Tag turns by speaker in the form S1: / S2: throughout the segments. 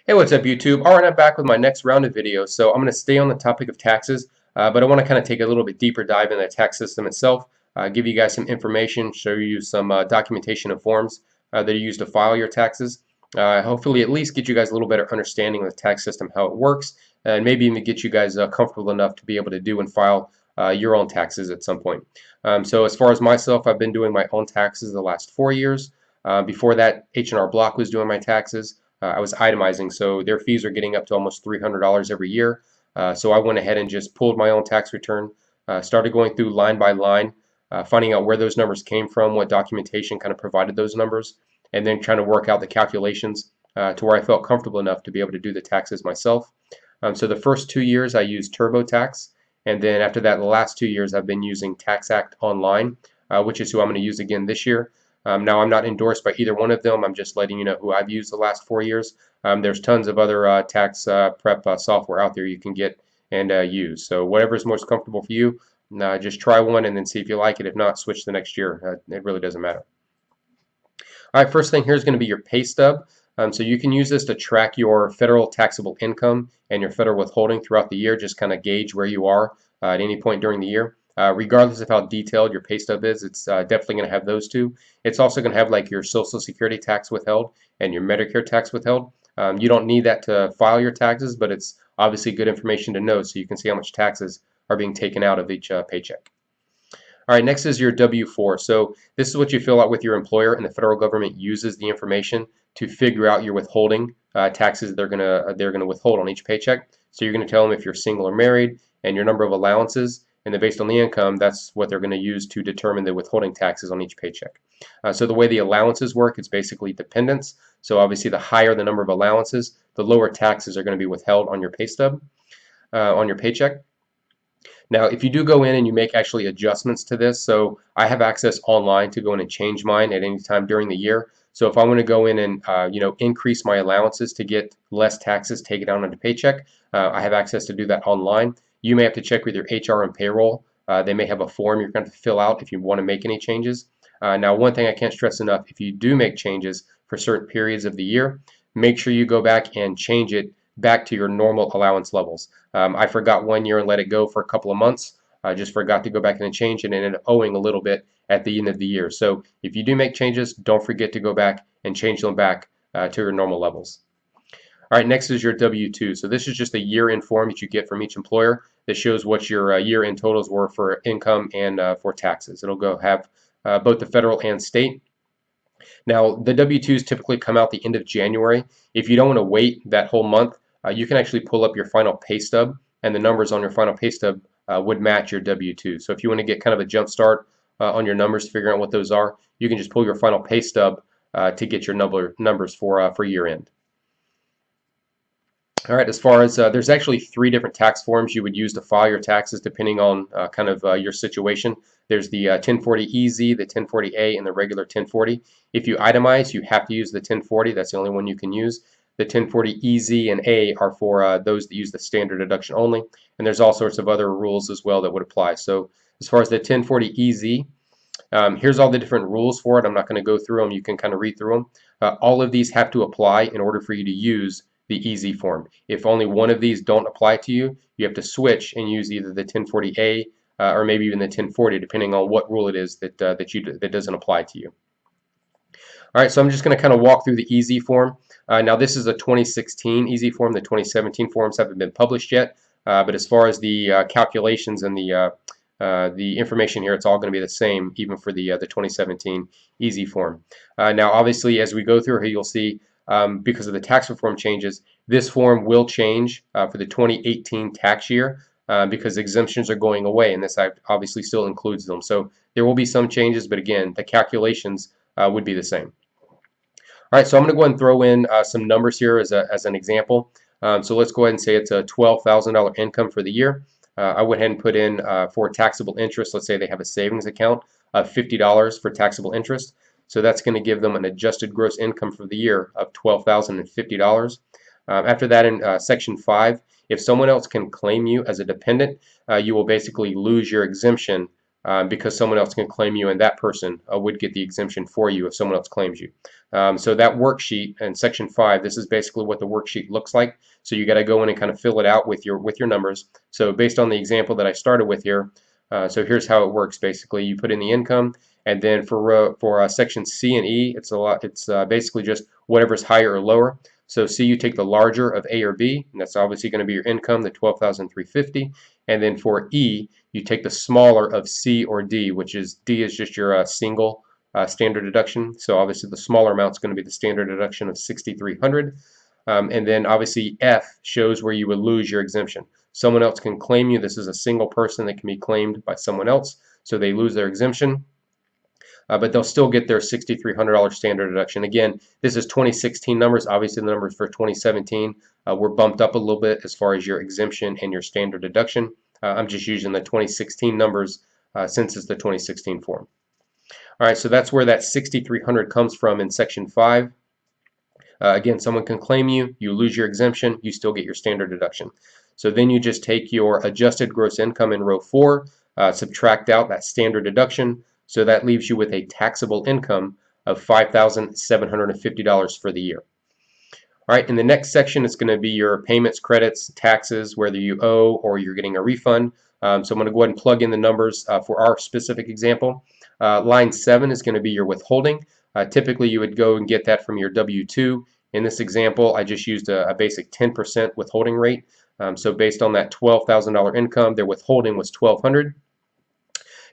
S1: Hey, what's up, YouTube? All right, I'm back with my next round of videos. So I'm going to stay on the topic of taxes, but I want to kind of take a little bit deeper dive into the tax system itself, give you guys some information, show you some documentation and forms that are used to file your taxes. Hopefully, at least get you guys a little better understanding of the tax system, how it works, and maybe even get you guys comfortable enough to be able to do and file your own taxes at some point. So as far as myself, I've been doing my own taxes the last 4 years. Before that, H&R Block was doing my taxes. I was itemizing, so their fees are getting up to almost $300 every year. So I went ahead and just pulled my own tax return, started going through line by line, finding out where those numbers came from, what documentation kind of provided those numbers, and then trying to work out the calculations to where I felt comfortable enough to be able to do the taxes myself. So the first 2 years I used TurboTax, and then after that, the last 2 years I've been using TaxAct Online, which is who I'm going to use again this year. Now, I'm not endorsed by either one of them. I'm just letting you know who I've used the last 4 years. There's tons of other tax prep software out there you can get and use. So whatever is most comfortable for you, just try one and then see if you like it. If not, switch the next year. It really doesn't matter. All right, first thing here is going to be your pay stub. So you can use this to track your federal taxable income and your federal withholding throughout the year, just kind of gauge where you are at any point during the year. Regardless of how detailed your pay stub is, it's definitely going to have those two. It's also going to have like your Social Security tax withheld and your Medicare tax withheld. You don't need that to file your taxes, but it's obviously good information to know so you can see how much taxes are being taken out of each paycheck. All right, next is your W-4. So this is what you fill out with your employer, and the federal government uses the information to figure out your withholding taxes they're gonna withhold on each paycheck. So you're gonna tell them if you're single or married and your number of allowances, and then based on the income, that's what they're gonna use to determine the withholding taxes on each paycheck. So the way the allowances work, it's basically dependents. So obviously, the higher the number of allowances, the lower taxes are going to be withheld on your pay stub, on your paycheck. Now, if you do go in and you make actually adjustments to this, so I have access online to go in and change mine at any time during the year. So if I want to go in and increase my allowances to get less taxes taken out on the paycheck, I have access to do that online. You may have to check with your HR and payroll. They may have a form you're going to fill out if you want to make any changes. Now, one thing I can't stress enough, if you do make changes for certain periods of the year, make sure you go back and change it back to your normal allowance levels. I forgot 1 year and let it go for a couple of months. I just forgot to go back and change it and ended up owing a little bit at the end of the year. So if you do make changes, don't forget to go back and change them back to your normal levels. All right, next is your W-2. So this is just a year-end form that you get from each employer that shows what your year-end totals were for income and for taxes. It'll go have both the federal and state. Now, the W-2s typically come out the end of January. If you don't want to wait that whole month, you can actually pull up your final pay stub, and the numbers on your final pay stub would match your W-2. So if you want to get kind of a jump start on your numbers, figuring out what those are, you can just pull your final pay stub to get your numbers for year end. All right, as far as there's actually 3 different tax forms you would use to file your taxes depending on kind of your situation. There's the 1040EZ, the 1040A, and the regular 1040. If you itemize, you have to use the 1040. That's the only one you can use. The 1040EZ and A are for those that use the standard deduction only, and there's all sorts of other rules as well that would apply. So as far as the 1040EZ, here's all the different rules for it. I'm not going to go through them. You can kind of read through them. All of these have to apply in order for you to use the EZ form. If only one of these don't apply to you, you have to switch and use either the 1040A or maybe even the 1040, depending on what rule it is that that doesn't apply to you. All right, so I'm just going to kind of walk through the EZ form. Now, this is a 2016 EZ form. The 2017 forms haven't been published yet, but as far as the calculations and the information here, it's all going to be the same, even for the 2017 EZ form. Now, obviously, as we go through here, you'll see because of the tax reform changes, this form will change for the 2018 tax year because exemptions are going away, and this obviously still includes them. So there will be some changes, but again, the calculations would be the same. All right, so I'm going to go ahead and throw in some numbers here as an example. So let's go ahead and say it's a $12,000 income for the year. I went ahead and put in for taxable interest, let's say they have a savings account of $50 for taxable interest. So that's going to give them an adjusted gross income for the year of $12,050. After that, in Section 5, if someone else can claim you as a dependent, you will basically lose your exemption because someone else can claim you, and that person would get the exemption for you if someone else claims you. So that worksheet in section 5, this is basically what the worksheet looks like. So you got to go in and kind of fill it out with your numbers. So based on the example that I started with here, so here's how it works. Basically, you put in the income, and then for section C and E, it's basically just whatever's higher or lower. So C, you take the larger of A or B, and that's obviously going to be your income, the 12,350. And then for E, you take the smaller of C or D, which is D is just your single standard deduction. So obviously the smaller amount is going to be the standard deduction of 6,300. And then obviously F shows where you would lose your exemption. Someone else can claim you. This is a single person that can be claimed by someone else, so they lose their exemption. But they'll still get their $6,300 standard deduction. Again, this is 2016 numbers. Obviously, the numbers for 2017 were bumped up a little bit as far as your exemption and your standard deduction. I'm just using the 2016 numbers since it's the 2016 form. All right, so that's where that 6,300 comes from in Section 5. Again, someone can claim you, you lose your exemption, you still get your standard deduction. So then you just take your adjusted gross income in row 4, subtract out that standard deduction, so that leaves you with a taxable income of $5,750 for the year. All right, in the next section, it's going to be your payments, credits, taxes, whether you owe or you're getting a refund. So I'm going to go ahead and plug in the numbers for our specific example. Line 7 is going to be your withholding. Typically, you would go and get that from your W-2. In this example, I just used a basic 10% withholding rate. So based on that $12,000 income, their withholding was $1,200.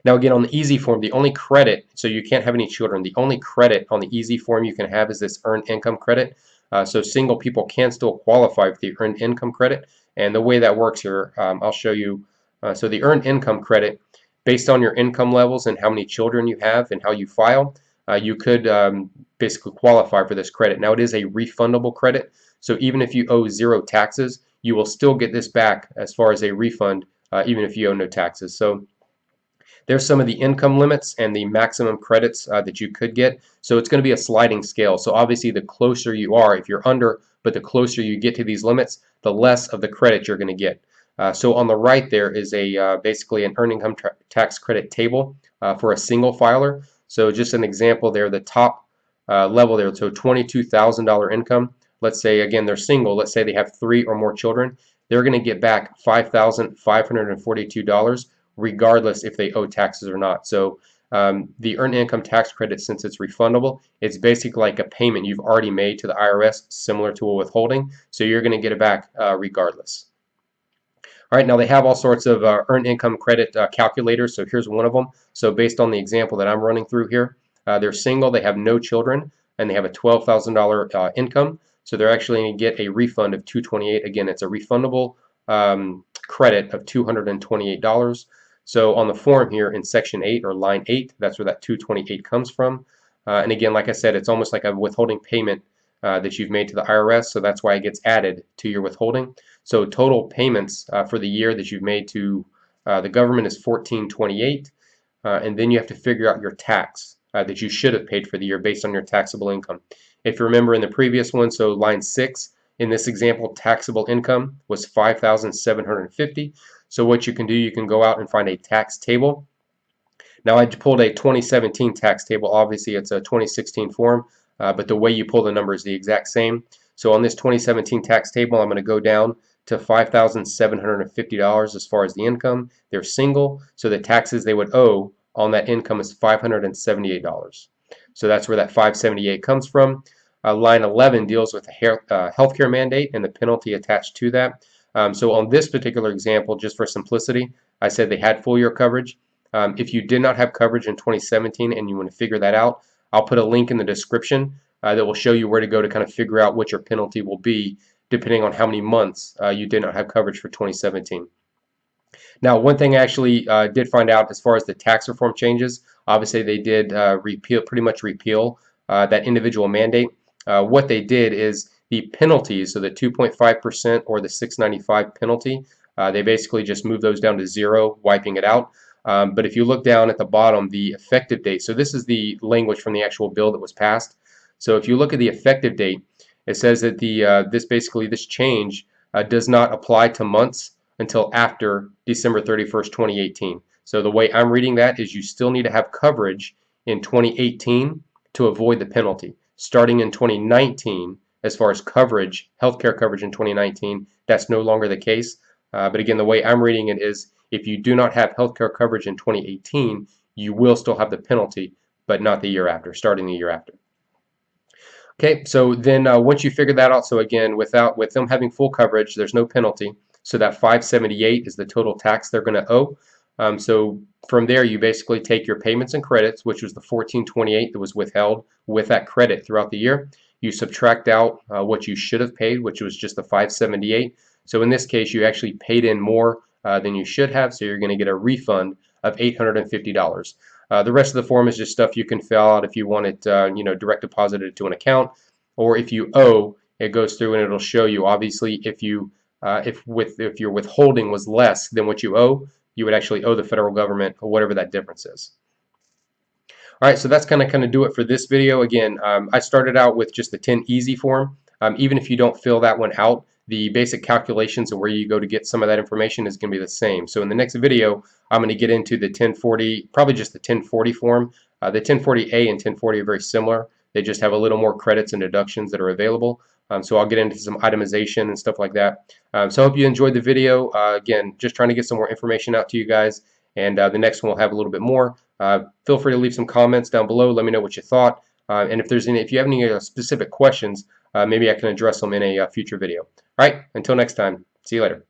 S1: Now again, on the easy form, the only credit, so you can't have any children, the only credit on the easy form you can have is this earned income credit. So single people can still qualify for the earned income credit. And the way that works here, I'll show you. So the earned income credit, based on your income levels and how many children you have and how you file, you could basically qualify for this credit. Now it is a refundable credit, so even if you owe 0 taxes, you will still get this back as far as a refund, even if you owe no taxes. So there's some of the income limits and the maximum credits that you could get. So it's going to be a sliding scale. So obviously the closer you are, if you're under, but the closer you get to these limits, the less of the credit you're going to get. So on the right there is a basically an earned income tax credit table for a single filer. So just an example there, the top level there, so $22,000 income. Let's say, again, they're single. Let's say they have 3 or more children. They're going to get back $5,542 regardless if they owe taxes or not. So the earned income tax credit, since it's refundable, it's basically like a payment you've already made to the IRS, similar to a withholding. So you're going to get it back regardless. All right, now they have all sorts of earned income credit calculators. So here's one of them. So based on the example that I'm running through here, they're single, they have no children, and they have a $12,000 income. So they're actually going to get a refund of $228. Again, it's a refundable credit of $228. So on the form here in section 8 or line 8, that's where that $228 comes from. And again, like I said, it's almost like a withholding payment that you've made to the IRS, so that's why it gets added to your withholding. So total payments for the year that you've made to the government is $1,428, and then you have to figure out your tax that you should have paid for the year based on your taxable income. If you remember in the previous one, so line 6, in this example, taxable income was $5,750. So what you can do, you can go out and find a tax table. Now I pulled a 2017 tax table. Obviously it's a 2016 form, but the way you pull the number is the exact same. So on this 2017 tax table, I'm going to go down to $5,750 as far as the income. They're single, so the taxes they would owe on that income is $578. So that's where that $578 comes from. Line 11 deals with the healthcare mandate and the penalty attached to that. So on this particular example, just for simplicity, I said they had full year coverage. If you did not have coverage in 2017 and you want to figure that out, I'll put a link in the description that will show you where to go to kind of figure out what your penalty will be depending on how many months you did not have coverage for 2017. Now, one thing I actually did find out as far as the tax reform changes, obviously they did pretty much repeal that individual mandate. What they did is the penalties, so the 2.5% or the $695 penalty, they basically just moved those down to 0, wiping it out. But if you look down at the bottom, the effective date, so this is the language from the actual bill that was passed. So if you look at the effective date, it says that this change does not apply to months until after December 31st, 2018. So the way I'm reading that is you still need to have coverage in 2018 to avoid the penalty. starting in 2019, as far as coverage, healthcare coverage in 2019, that's no longer the case. But again, the way I'm reading it is if you do not have healthcare coverage in 2018, you will still have the penalty, but not the year after, starting the year after. Okay, so then once you figure that out, so again, with them having full coverage, there's no penalty. So that 578 is the total tax they're going to owe. So from there, you basically take your payments and credits, which was the 1428 that was withheld with that credit throughout the year. You subtract out what you should have paid, which was just the 578. So in this case, you actually paid in more than you should have, so you're going to get a refund of $850. The rest of the form is just stuff you can fill out if you want it, direct deposited to an account, or if you owe, it goes through and it'll show you. Obviously, if your withholding was less than what you owe, you would actually owe the federal government or whatever that difference is. All right, so that's kind of do it for this video. Again, I started out with just the 10 easy form. Even if you don't fill that one out, the basic calculations and where you go to get some of that information is going to be the same. So in the next video, I'm going to get into the 1040, probably just the 1040 form. The 1040A and 1040 are very similar. They just have a little more credits and deductions that are available. So I'll get into some itemization and stuff like that. So I hope you enjoyed the video. Again, just trying to get some more information out to you guys. And the next one will have a little bit more. Feel free to leave some comments down below. Let me know what you thought. And if you have any specific questions, maybe I can address them in a future video. All right, until next time, see you later.